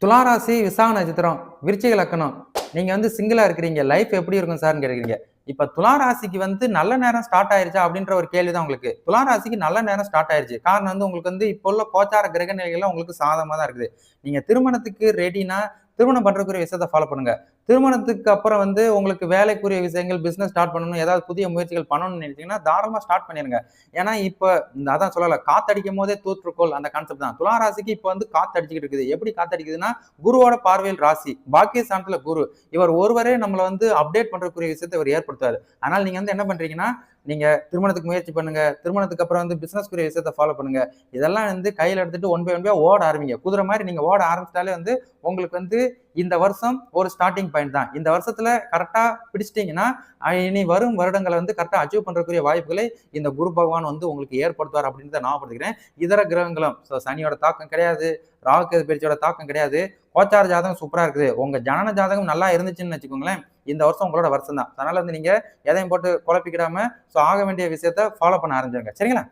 துளாராசி விசாக நட்சத்திரம் விருச்சிக லக்கணம். நீங்க வந்து சிங்கிளா இருக்கிறீங்க, லைஃப் எப்படி இருக்கும் சார்ன்னு கேட்குறீங்க. இப்ப துளாராசிக்கு வந்து நல்ல நேரம் ஸ்டார்ட் ஆயிருச்சா அப்படின்ற ஒரு கேள்விதான் உங்களுக்கு. துளாராசிக்கு நல்ல நேரம் ஸ்டார்ட் ஆயிருச்சு. காரணம் வந்து உங்களுக்கு வந்து இப்போ உள்ள கோச்சார கிரக நிலைகள்லாம் உங்களுக்கு சாதகமா தான் இருக்குது. நீங்க திருமணத்துக்கு ரெடினா திருமணம் பண்றதுக்குரிய விஷயத்த ஃபாலோ பண்ணுங்க. திருமணத்துக்கு அப்புறம் வந்து உங்களுக்கு வேலைக்குரிய விஷயங்கள், பிசினஸ் ஸ்டார்ட் பண்ணணும், ஏதாவது புதிய முயற்சிகள் பண்ணணும்னு நினைச்சீங்கன்னா தாராளமா ஸ்டார்ட் பண்ணிருங்க. ஏன்னா இப்ப அதான் சொல்லல, காத்தடிக்கும் போதே தூற்றுக்கோள் அந்த கான்செப்ட் தான். துலா ராசிக்கு இப்ப வந்து காத்தடிச்சுக்கிட்டு இருக்குது. எப்படி காத்தடிக்குதுன்னா, குருவோட பார்வையில் ராசி, பாக்கிய ஸ்தானத்துல குரு. இவர் ஒருவரே நம்மளை வந்து அப்டேட் பண்றதுக்குரிய விஷயத்தை இவர் ஏற்படுத்துவாரு. ஆனால் நீங்க வந்து என்ன பண்றீங்கன்னா, நீங்க திருமணத்துக்கு முயற்சி பண்ணுங்க, திருமணத்துக்கு அப்புறம் வந்து பிசினஸ்க்குரிய விஷயத்த ஃபாலோ பண்ணுங்க. இதெல்லாம் வந்து கையில எடுத்துட்டு ஒன் பை ஒன் பை ஓட ஆரம்பிங்க. குதிரை மாதிரி நீங்க ஓட ஆரம்பிச்சிட்டாலே வந்து உங்களுக்கு வந்து இந்த வருஷம் ஒரு ஸ்டார்டிங் பாயிண்ட் தான். இந்த வருஷத்துல கரெக்டா பிடிச்சிட்டீங்கன்னா இனி வரும் வருடங்களை வந்து கரெக்டா அச்சீவ் பண்றதுக்குரிய வாய்ப்புகளை இந்த குரு பகவான் வந்து உங்களுக்கு ஏற்படுத்துவார் அப்படின்றத நான் படுத்துக்கிறேன். இதர கிரகங்களும் சனியோட தாக்கம் கிடையாது, ராகு பயிற்சியோட தாக்கம் கிடையாது. கோச்சார ஜாதகம் சூப்பரா இருக்குது. உங்க ஜனன ஜாதகம் நல்லா இருந்துச்சுன்னு வச்சுக்கோங்களேன், இந்த வருஷம் உங்களோட வருஷம் தான். அதனால வந்து நீங்க எதையும் போட்டு குழப்பிக்கிடாம ஆக வேண்டிய விஷயத்த ஃபாலோ பண்ண ஆரம்பிச்சிருங்க. சரிங்களா?